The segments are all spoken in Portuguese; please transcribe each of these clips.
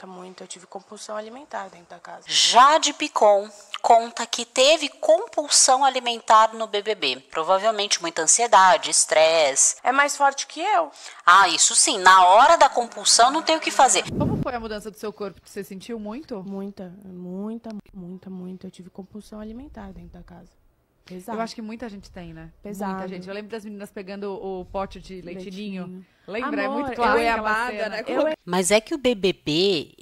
muita. Eu tive compulsão alimentar dentro da casa. Jade Picon conta que teve compulsão alimentar no BBB. Provavelmente muita ansiedade, estresse. É mais forte que eu. Ah, isso sim. Na hora da compulsão não tem o que fazer. Como foi a mudança do seu corpo? Você sentiu muito? Muita. Eu tive compulsão alimentar dentro da casa. Pesado. Eu acho que muita gente tem, né? Pesado. Muita gente. Eu lembro das meninas pegando o pote de leitinho. Lembra? Amor, é muito claro aquela cena. né? Mas é que o BBB,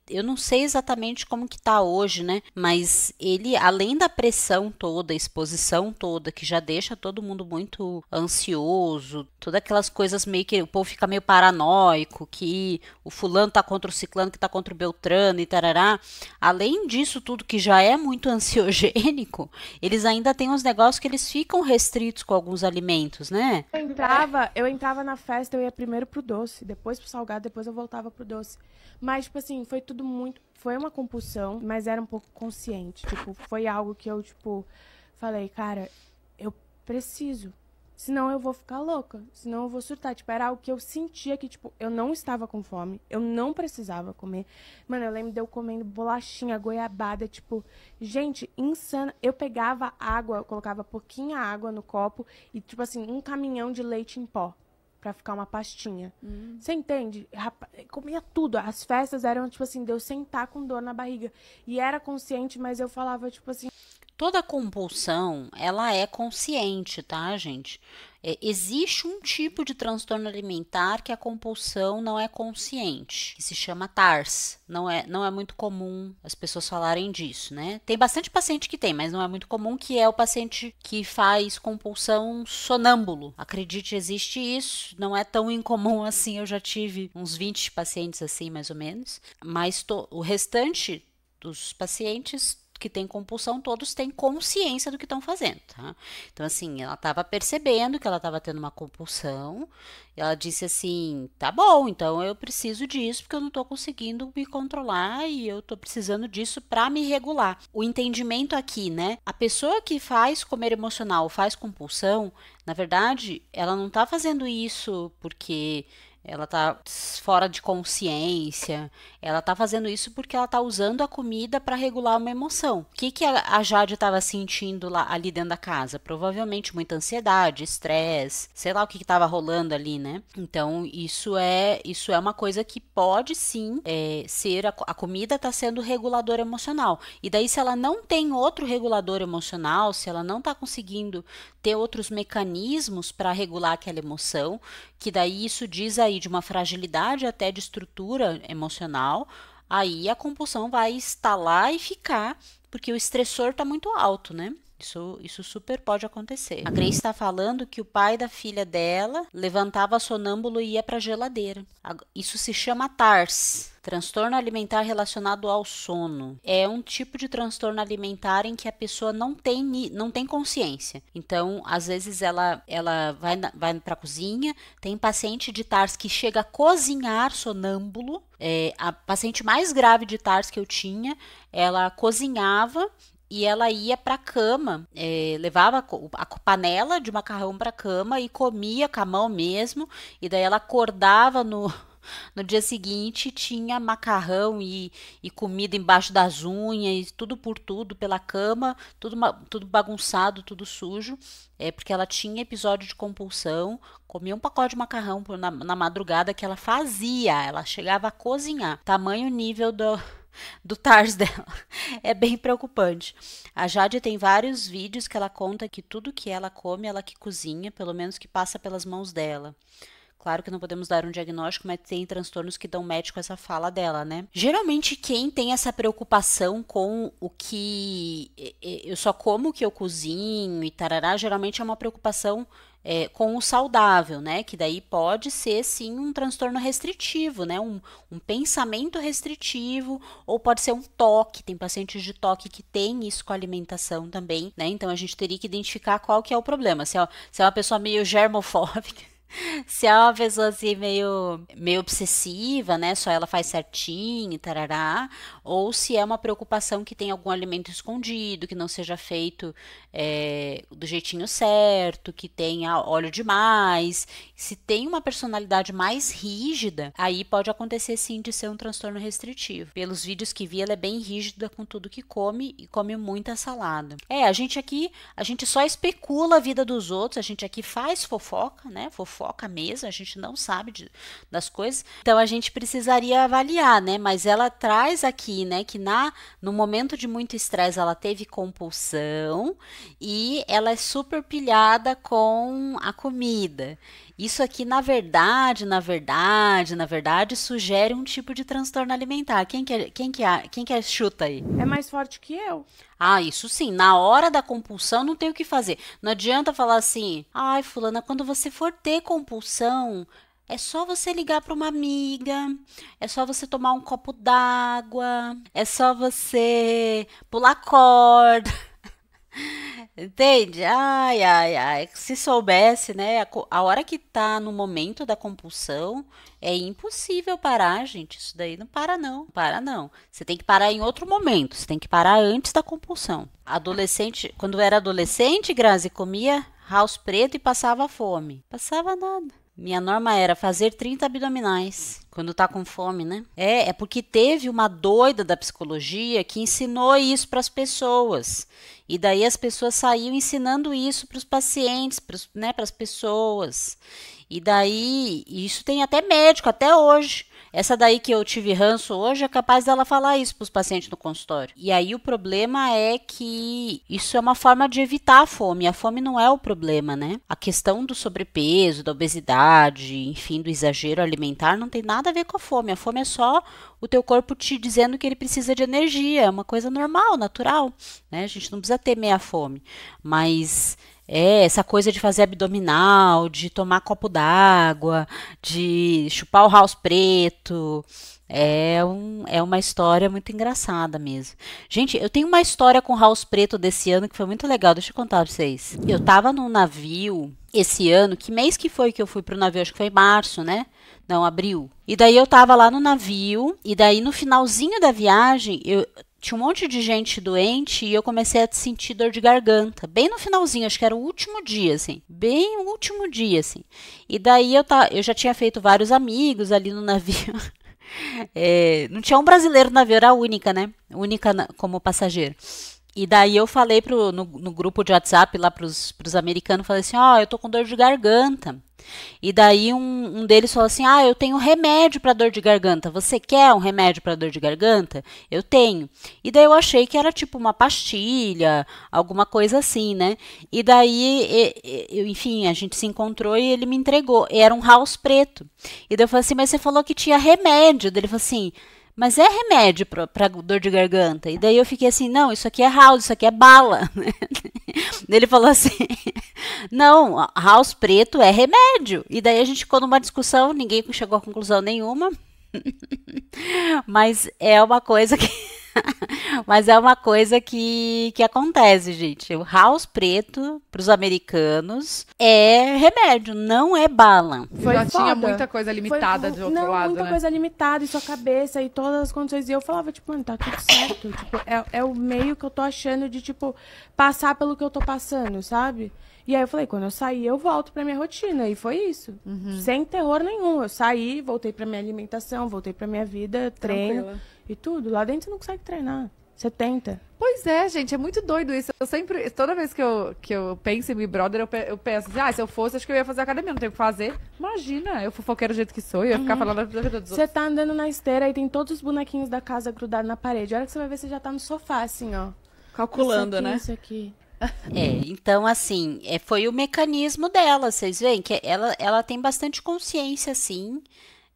eu não sei exatamente como que tá hoje, né? Mas ele, além da pressão toda, a exposição toda, que já deixa todo mundo muito ansioso, todas aquelas coisas meio que o povo fica meio paranoico, que o fulano tá contra o ciclano, que tá contra o beltrano e tarará. Além disso tudo que já é muito ansiogênico, eles ainda têm uns negócios que eles ficam restritos com alguns alimentos, né? Eu entrava na festa, eu ia primeiro pro doce, depois pro salgado, depois eu voltava pro doce. Mas, tipo assim, foi tudo muito... Foi uma compulsão, mas era um pouco consciente. Tipo, foi algo que eu, tipo, falei, cara, eu preciso. Senão eu vou ficar louca. Senão eu vou surtar. Tipo, era algo que eu sentia que, tipo, eu não estava com fome. Eu não precisava comer. Mano, eu lembro de eu comendo bolachinha, goiabada, tipo... Gente, insana. Eu pegava água, eu colocava pouquinha água no copo e, tipo assim, um caminhão de leite em pó. Pra ficar uma pastinha. Você entende? Comia tudo. As festas eram, tipo assim, de eu sentar com dor na barriga. E era consciente, mas eu falava, tipo assim... Toda compulsão, ela é consciente, tá, gente? Existe um tipo de transtorno alimentar que a compulsão não é consciente, que se chama TARS. Não é muito comum as pessoas falarem disso, né? Tem bastante paciente que tem, mas não é muito comum, que é o paciente que faz compulsão sonâmbulo. Acredite, existe isso. Não é tão incomum assim. Eu já tive uns 20 pacientes assim, mais ou menos. Mas o restante dos pacientes que tem compulsão, todos têm consciência do que estão fazendo, tá? Então, assim, ela estava percebendo que ela estava tendo uma compulsão, e ela disse assim, tá bom, então eu preciso disso, porque eu não estou conseguindo me controlar, e eu estou precisando disso para me regular. O entendimento aqui, né? A pessoa que faz comer emocional, faz compulsão, na verdade, ela não está fazendo isso porque... ela tá fora de consciência, ela tá fazendo isso porque ela tá usando a comida para regular uma emoção. O que a Jade estava sentindo ali dentro da casa? Provavelmente muita ansiedade, estresse, sei lá o que estava rolando ali, né? Então, isso é uma coisa que pode sim ser, a comida tá sendo regulador emocional. E daí, se ela não tem outro regulador emocional, se ela não tá conseguindo ter outros mecanismos para regular aquela emoção, que daí isso diz aí de uma fragilidade até de estrutura emocional, aí a compulsão vai instalar e ficar, porque o estressor está muito alto, né? Isso super pode acontecer. A Grace está falando que o pai da filha dela levantava sonâmbulo e ia para a geladeira. Isso se chama TARS, transtorno alimentar relacionado ao sono. É um tipo de transtorno alimentar em que a pessoa não tem consciência. Então, às vezes ela vai para a cozinha. Tem paciente de TARS que chega a cozinhar sonâmbulo. A paciente mais grave de TARS que eu tinha, ela cozinhava e ela ia para a cama, levava a panela de macarrão para a cama e comia com a mão mesmo, e daí ela acordava no dia seguinte, tinha macarrão e comida embaixo das unhas, tudo por tudo pela cama, tudo bagunçado, tudo sujo, porque ela tinha episódio de compulsão, comia um pacote de macarrão na madrugada que ela fazia, ela chegava a cozinhar, tamanho nível do TARS dela. É bem preocupante. A Jade tem vários vídeos que ela conta que tudo que ela come, ela que cozinha, pelo menos que passa pelas mãos dela. Claro que não podemos dar um diagnóstico, mas tem transtornos que dão match com essa fala dela, né? Geralmente, quem tem essa preocupação com o que eu só como o que eu cozinho e tarará, geralmente é uma preocupação com o saudável, né? Que daí pode ser, sim, um transtorno restritivo, né? Um pensamento restritivo, ou pode ser um toque. Tem pacientes de toque que tem isso com a alimentação também, né? Então, a gente teria que identificar qual que é o problema. Se é uma pessoa meio germofóbica, Se é uma pessoa assim meio obsessiva, né? Só ela faz certinho, tarará. Ou se é uma preocupação que tem algum alimento escondido, que não seja feito do jeitinho certo, que tenha óleo demais. Se tem uma personalidade mais rígida, aí pode acontecer sim de ser um transtorno restritivo. Pelos vídeos que vi, ela é bem rígida com tudo que come e come muita salada. A gente só especula a vida dos outros, a gente aqui faz fofoca, né? Fofoca mesmo, a gente não sabe das coisas. Então a gente precisaria avaliar, né? Mas ela traz aqui, né, que no momento de muito estresse ela teve compulsão e ela é super pilhada com a comida. Isso aqui, na verdade, sugere um tipo de transtorno alimentar. Quem que chuta aí? É mais forte que eu. Ah, isso sim. Na hora da compulsão não tem o que fazer. Não adianta falar assim, ai, fulana, quando você for ter compulsão, é só você ligar para uma amiga, é só você tomar um copo d'água, é só você pular corda. Entende? Ai, ai, ai. Se soubesse, né? A hora que tá no momento da compulsão, é impossível parar, gente. Isso daí não para, não. Para, não. Você tem que parar em outro momento. Você tem que parar antes da compulsão. Adolescente, quando eu era adolescente, Grazi, comia house preto e passava fome. Passava nada. Minha norma era fazer 30 abdominais quando tá com fome, né? É porque teve uma doida da psicologia que ensinou isso para as pessoas. E daí as pessoas saíam ensinando isso para os pacientes, né, para as pessoas. E daí, isso tem até médico, até hoje. Essa daí que eu tive ranço hoje é capaz dela falar isso para os pacientes no consultório. E aí o problema é que isso é uma forma de evitar a fome. A fome não é o problema, né? A questão do sobrepeso, da obesidade, enfim, do exagero alimentar não tem nada a ver com a fome. A fome é só o teu corpo te dizendo que ele precisa de energia. É uma coisa normal, natural, né? A gente não precisa temer a fome. Mas essa coisa de fazer abdominal, de tomar copo d'água, de chupar o house preto, é uma história muito engraçada mesmo. Gente, eu tenho uma história com house preto desse ano que foi muito legal, deixa eu contar pra vocês. Eu tava num navio esse ano, que mês que foi que eu fui pro navio? Acho que foi março, né? Não, abril. E daí eu tava lá no navio, e daí no finalzinho da viagem, tinha um monte de gente doente e eu comecei a sentir dor de garganta. Bem no finalzinho, acho que era o último dia, assim. Bem o último dia, assim. E daí eu já tinha feito vários amigos ali no navio. Não tinha um brasileiro no navio, era a única, né? Única como passageiro. E daí eu falei no grupo de WhatsApp lá pros americanos, falei assim, eu tô com dor de garganta. E daí um deles falou assim, eu tenho remédio para dor de garganta, você quer um remédio para dor de garganta? Eu tenho. E daí eu achei que era tipo uma pastilha, alguma coisa assim, né? E daí, enfim, a gente se encontrou e ele me entregou. Era um house preto. E daí eu falei assim, mas você falou que tinha remédio. Daí ele falou assim, mas é remédio para dor de garganta? E daí eu fiquei assim, não, isso aqui é house, isso aqui é bala. Ele falou assim, não, house preto é remédio. E daí a gente ficou numa discussão, ninguém chegou a conclusão nenhuma. Mas é uma coisa que acontece, gente. O house preto para os americanos é remédio, não é bala. Já tinha muita coisa limitada do outro lado, muita coisa limitada em sua cabeça e todas as condições. E eu falava, tipo, mano, tá tudo certo. Tipo, é o meio que eu tô achando de, tipo, passar pelo que eu tô passando, sabe? E aí eu falei, quando eu sair, eu volto pra minha rotina. E foi isso. Sem terror nenhum. Eu saí, voltei pra minha alimentação, voltei pra minha vida, treino. Tranquila. E tudo. Lá dentro você não consegue treinar. Você tenta. Pois é, gente, é muito doido isso. Eu sempre, toda vez que eu penso em Big Brother, eu penso assim, se eu fosse, acho que eu ia fazer academia, não tenho o que fazer. Imagina, eu fofoqueiro do jeito que sou, eu ia ficar falando da vida dos outros. Você tá andando na esteira e tem todos os bonequinhos da casa grudados na parede. A hora que você vai ver, você já tá no sofá, assim, ó. Calculando, isso aqui, né? Isso aqui. Então, assim, foi o mecanismo dela, vocês veem que ela tem bastante consciência, sim.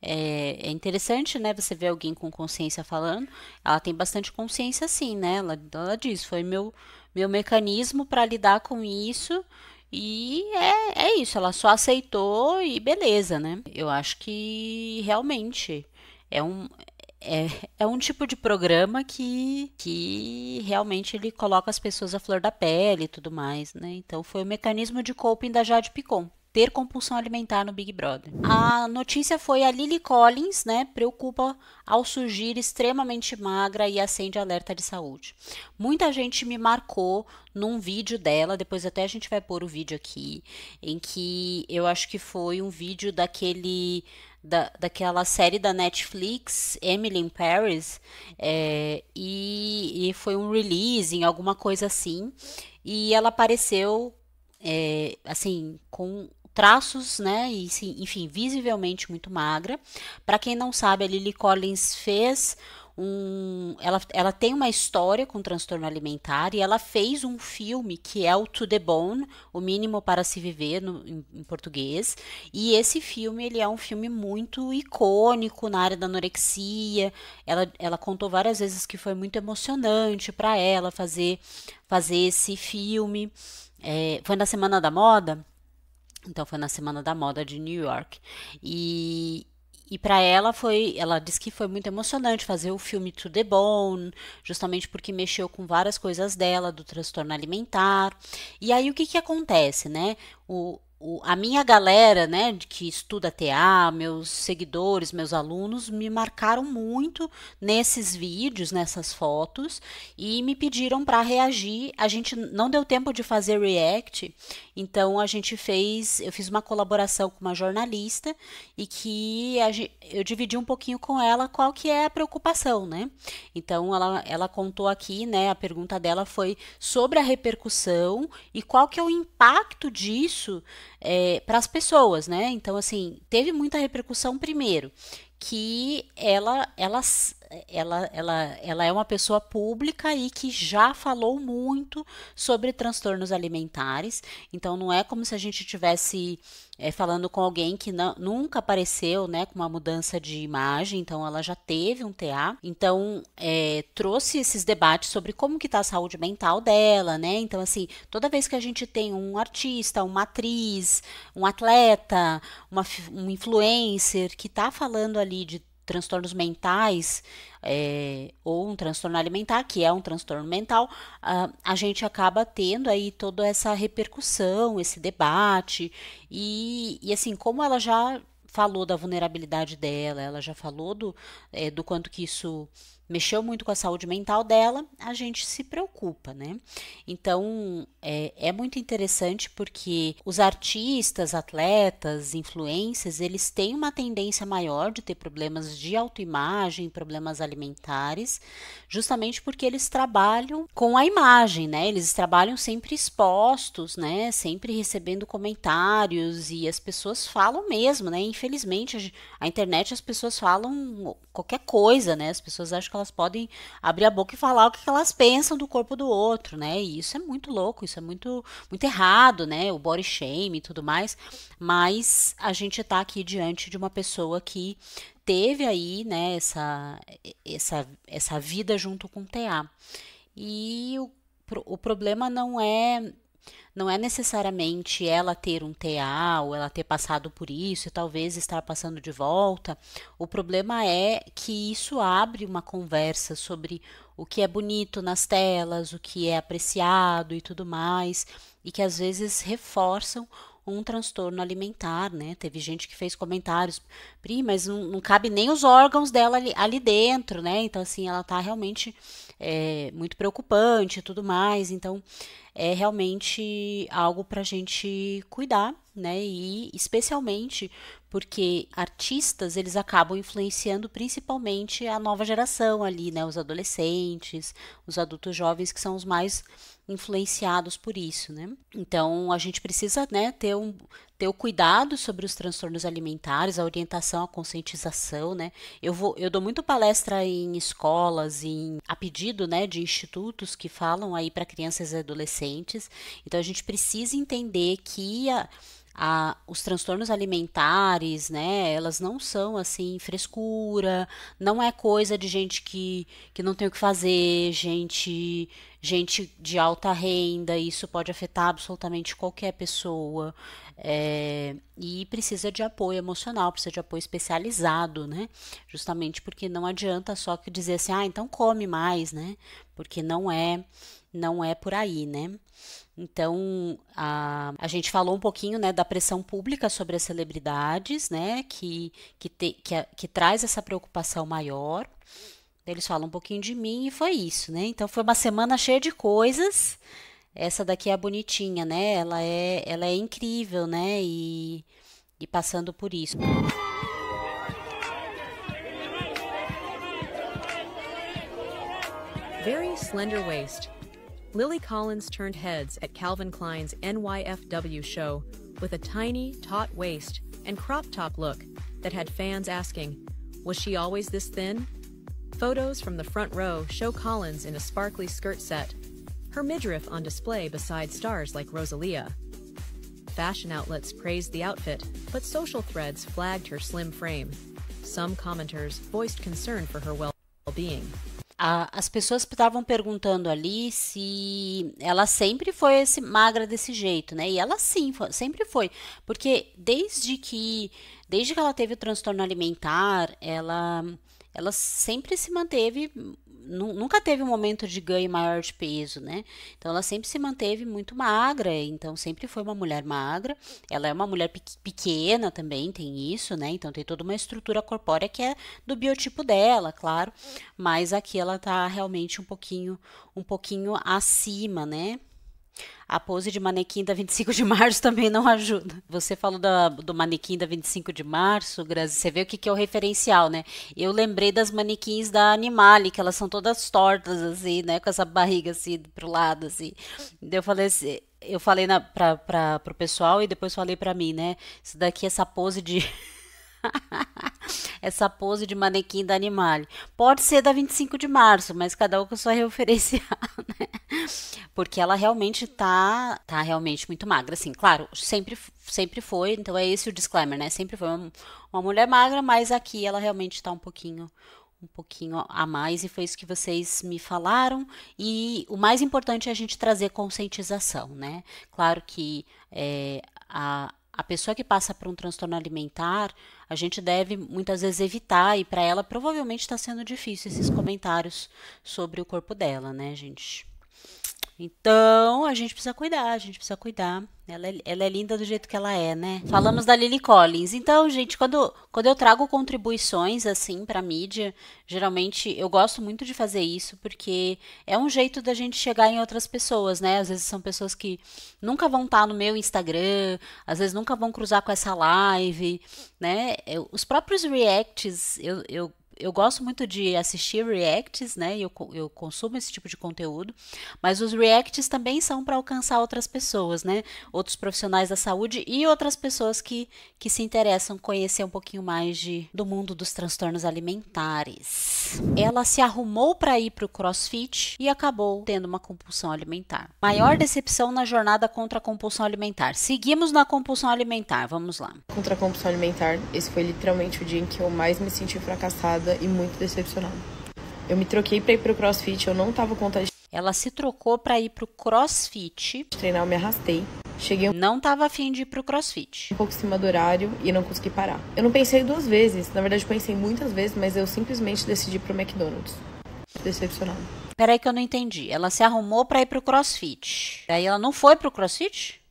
É interessante, né, você ver alguém com consciência falando. Ela tem bastante consciência, sim, né? Ela diz, foi meu mecanismo para lidar com isso. E é isso, ela só aceitou e beleza, né? Eu acho que realmente é um tipo de programa que realmente ele coloca as pessoas à flor da pele e tudo mais, né? Então foi o mecanismo de coping da Jade Picon. ter compulsão alimentar no Big Brother. A notícia foi a Lily Collins, né, preocupa ao surgir extremamente magra e acende alerta de saúde. Muita gente me marcou num vídeo dela, depois até a gente vai pôr o vídeo aqui, em que eu acho que foi um vídeo daquela série da Netflix, Emily in Paris, e foi um release, alguma coisa assim, e ela apareceu, assim, com traços, né, e enfim, visivelmente muito magra. Para quem não sabe, a Lily Collins ela tem uma história com transtorno alimentar e ela fez um filme que é o To the Bone, O Mínimo para se Viver em português, e esse filme ele é um filme muito icônico na área da anorexia. Ela contou várias vezes que foi muito emocionante para ela fazer esse filme. Foi na Semana da Moda, então foi na Semana da Moda de New York, e para ela ela disse que foi muito emocionante fazer o filme To the Bone, justamente porque mexeu com várias coisas dela, do transtorno alimentar. E aí o que acontece, né? A minha galera, né, que estuda TA, meus seguidores, meus alunos, me marcaram muito nesses vídeos, nessas fotos, e me pediram para reagir. A gente não deu tempo de fazer react, então eu fiz uma colaboração com uma jornalista e que eu dividi um pouquinho com ela qual que é a preocupação, né? Então ela contou aqui, né, a pergunta dela foi sobre a repercussão e qual que é o impacto disso para as pessoas, né? Então, assim, teve muita repercussão primeiro, que ela é uma pessoa pública e que já falou muito sobre transtornos alimentares. Então, não é como se a gente tivesse falando com alguém que nunca apareceu, né, com uma mudança de imagem. Então, ela já teve um TA. Então, trouxe esses debates sobre como que está a saúde mental dela, né? Então, assim, toda vez que a gente tem um artista, uma atriz, um atleta, um influencer que está falando ali de transtornos mentais, ou um transtorno alimentar, que é um transtorno mental, a gente acaba tendo aí toda essa repercussão, esse debate, e assim, como ela já falou da vulnerabilidade dela, ela já falou do quanto que isso mexeu muito com a saúde mental dela, a gente se preocupa, né? Então, é muito interessante porque os artistas, atletas, influencers, eles têm uma tendência maior de ter problemas de autoimagem, problemas alimentares, justamente porque eles trabalham com a imagem, né? Eles trabalham sempre expostos, né? Sempre recebendo comentários, e as pessoas falam mesmo, né? Infelizmente, a internet, as pessoas falam qualquer coisa, né? As pessoas acham que elas podem abrir a boca e falar o que elas pensam do corpo do outro, né? E isso é muito louco, isso é muito, muito errado, né? O body shame e tudo mais. Mas a gente tá aqui diante de uma pessoa que teve aí, né, essa vida junto com o TA. E o problema não é necessariamente ela ter um TA ou ela ter passado por isso e talvez estar passando de volta. O problema é que isso abre uma conversa sobre o que é bonito nas telas, o que é apreciado e tudo mais, e que às vezes reforçam um transtorno alimentar, né? Teve gente que fez comentários, Pri, mas não cabe nem os órgãos dela ali dentro, né? Então, assim, ela tá realmente muito preocupante e tudo mais. Então, é realmente algo para a gente cuidar, né? E especialmente porque artistas, eles acabam influenciando principalmente a nova geração ali, né? Os adolescentes, os adultos jovens, que são os mais influenciados por isso, né? Então, a gente precisa, né, ter o cuidado sobre os transtornos alimentares, a orientação, a conscientização, né? Eu dou muito palestra em escolas, a pedido, né, de institutos que falam aí para crianças e adolescentes. Então, a gente precisa entender que os transtornos alimentares, né, elas não são assim frescura, não é coisa de gente que não tem o que fazer, gente de alta renda. Isso pode afetar absolutamente qualquer pessoa, e precisa de apoio emocional, precisa de apoio especializado, né, justamente porque não adianta só que dizer assim, então come mais, né, porque não é não é por aí, né? Então, a gente falou um pouquinho, né, da pressão pública sobre as celebridades, né, que traz essa preocupação maior. Eles falam um pouquinho de mim e foi isso, né? Então, foi uma semana cheia de coisas. Essa daqui é a bonitinha, né? Ela é incrível, né? E passando por isso. Very slender waist. Lily Collins turned heads at Calvin Klein's NYFW show with a tiny, taut waist and crop top look that had fans asking, was she always this thin? Photos from the front row show Collins in a sparkly skirt set, her midriff on display beside stars like Rosalia. Fashion outlets praised the outfit, but social threads flagged her slim frame. Some commenters voiced concern for her well-being. As pessoas estavam perguntando ali se ela sempre foi magra desse jeito, né? E ela sim, sempre foi. Porque desde que ela teve o transtorno alimentar, ela sempre se manteve, nunca teve um momento de ganho maior de peso, né? Então ela sempre se manteve muito magra, então sempre foi uma mulher magra. Ela é uma mulher pequena também, tem isso, né? Então tem toda uma estrutura corpórea que é do biotipo dela, claro, mas aqui ela tá realmente um pouquinho acima, né? A pose de manequim da 25 de março também não ajuda. Você falou do manequim da 25 de março, Grazi, você vê o que é o referencial, né? Eu lembrei das manequins da Animale, que elas são todas tortas, assim, né? Com essa barriga, assim, pro lado, assim. Eu falei assim, pro pessoal e depois falei pra mim, né? Isso daqui, essa pose de... essa pose de manequim da Animale. Pode ser da 25 de março, mas cada um com sua referencial, né? Porque ela realmente tá realmente muito magra, assim, claro, sempre foi, então é esse o disclaimer, né? Sempre foi uma mulher magra, mas aqui ela realmente tá um pouquinho a mais, e foi isso que vocês me falaram. E o mais importante é a gente trazer conscientização, né? Claro que a pessoa que passa por um transtorno alimentar, a gente deve muitas vezes evitar, e para ela provavelmente está sendo difícil esses comentários sobre o corpo dela, né, gente? Então, a gente precisa cuidar. Ela é linda do jeito que ela é, né? Falamos da Lily Collins. Então, gente, quando eu trago contribuições, assim, pra mídia, geralmente eu gosto muito de fazer isso, porque é um jeito da gente chegar em outras pessoas, né? Às vezes são pessoas que nunca vão estar no meu Instagram, às vezes nunca vão cruzar com essa live, né? Os próprios reacts, eu gosto muito de assistir reacts, né? Eu consumo esse tipo de conteúdo, mas os reacts também são para alcançar outras pessoas, né? Outros profissionais da saúde e outras pessoas que se interessam em conhecer um pouquinho mais do mundo dos transtornos alimentares. Ela se arrumou para ir para o CrossFit e acabou tendo uma compulsão alimentar. Maior decepção na jornada contra a compulsão alimentar. Seguimos na compulsão alimentar, vamos lá. Contra a compulsão alimentar, esse foi literalmente o dia em que eu mais me senti fracassada e muito decepcionada. Eu me troquei para ir pro CrossFit, eu não tava com vontade de Ela se trocou para ir pro CrossFit. treinar, eu me arrastei. Cheguei Não tava afim de ir pro CrossFit. um pouco em cima do horário e não consegui parar. Eu não pensei duas vezes, na verdade eu pensei muitas vezes, mas eu simplesmente decidi ir pro McDonald's. Decepcionada. Peraí que eu não entendi. Ela se arrumou para ir pro CrossFit. Aí ela não foi pro CrossFit?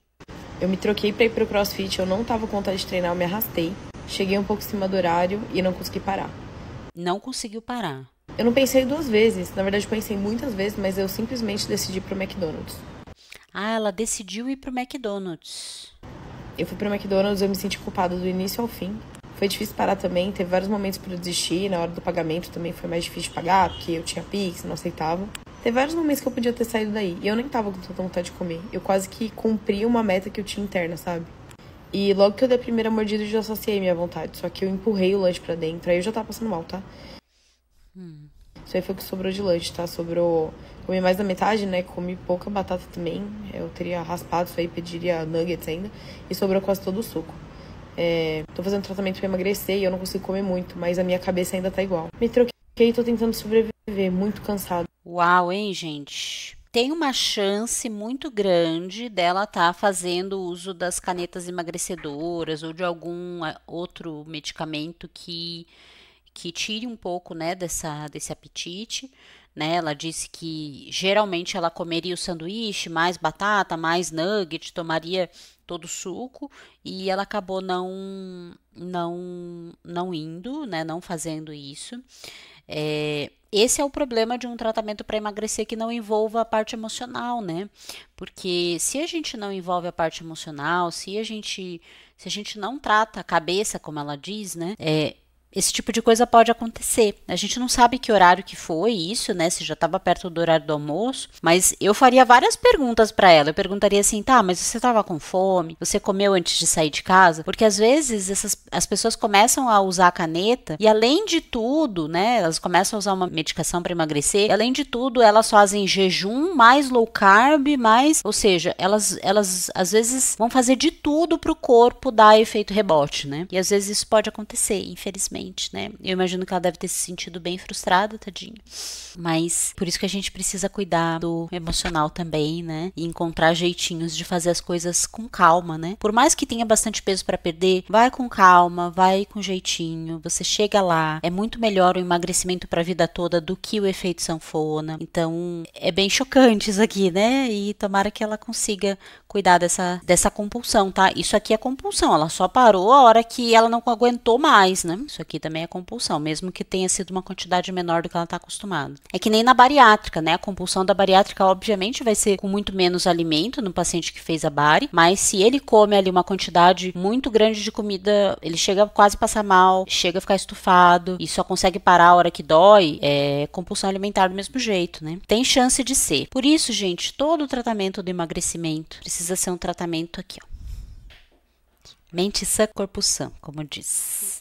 Eu me troquei para ir pro CrossFit, eu não tava com vontade de treinar, eu me arrastei. Cheguei um pouco em cima do horário e não consegui parar. Não conseguiu parar. Eu não pensei duas vezes, na verdade eu pensei muitas vezes, mas eu simplesmente decidi ir pro McDonald's. Ah, ela decidiu ir pro McDonald's. Eu fui pro McDonald's, eu me senti culpada do início ao fim. Foi difícil parar também, teve vários momentos pra eu desistir, na hora do pagamento também foi mais difícil de pagar, porque eu tinha Pix, não aceitava. Teve vários momentos que eu podia ter saído daí, e eu nem tava com tanta vontade de comer. Eu quase que cumpri uma meta que eu tinha interna, sabe? E logo que eu dei a primeira mordida, eu já saciei minha vontade, só que eu empurrei o lanche pra dentro, aí eu já tava passando mal, tá? Isso aí foi o que sobrou de lanche, tá? Sobrou... Comi mais da metade, né? Comi pouca batata também. Eu teria raspado isso aí, pediria nuggets ainda. E sobrou quase todo o suco. Tô fazendo tratamento pra emagrecer e eu não consigo comer muito, mas a minha cabeça ainda tá igual. Me troquei e tô tentando sobreviver, muito cansado. Uau, hein, gente? Tem uma chance muito grande dela estar fazendo uso das canetas emagrecedoras ou de algum outro medicamento que que tire um pouco, né, desse apetite, né? Ela disse que geralmente ela comeria o sanduíche, mais batata, mais nugget, tomaria todo o suco, e ela acabou não indo, né, não fazendo isso. Esse é o problema de um tratamento para emagrecer que não envolva a parte emocional, né? Porque se a gente não envolve a parte emocional, se a gente não trata a cabeça, como ela diz, né? Esse tipo de coisa pode acontecer. A gente não sabe que horário que foi isso, né? Se já estava perto do horário do almoço. Mas eu faria várias perguntas para ela. Eu perguntaria assim, tá, mas você estava com fome? Você comeu antes de sair de casa? Porque às vezes as pessoas começam a usar a caneta e além de tudo, né? Elas começam a usar uma medicação para emagrecer. E, além de tudo, elas fazem jejum, mais low carb, mais... Ou seja, elas às vezes vão fazer de tudo para o corpo dar efeito rebote, né? E às vezes isso pode acontecer, infelizmente. Né? Eu imagino que ela deve ter se sentido bem frustrada, tadinha. Mas por isso que a gente precisa cuidar do emocional também, né? E encontrar jeitinhos de fazer as coisas com calma, né? Por mais que tenha bastante peso para perder, vai com calma, vai com jeitinho. Você chega lá. É muito melhor o emagrecimento para a vida toda do que o efeito sanfona. Então, é bem chocante isso aqui, né? E tomara que ela consiga cuidar dessa compulsão, tá? Isso aqui é compulsão. Ela só parou a hora que ela não aguentou mais, né? Isso aqui também é compulsão, mesmo que tenha sido uma quantidade menor do que ela está acostumada. É que nem na bariátrica, né? A compulsão da bariátrica, obviamente, vai ser com muito menos alimento no paciente que fez a bari, mas se ele come ali uma quantidade muito grande de comida, ele chega a quase passar mal, chega a ficar estufado e só consegue parar a hora que dói, é compulsão alimentar do mesmo jeito, né? Tem chance de ser. Por isso, gente, todo o tratamento do emagrecimento precisa ser um tratamento aqui, ó. Mente sã, corpo sã, como diz.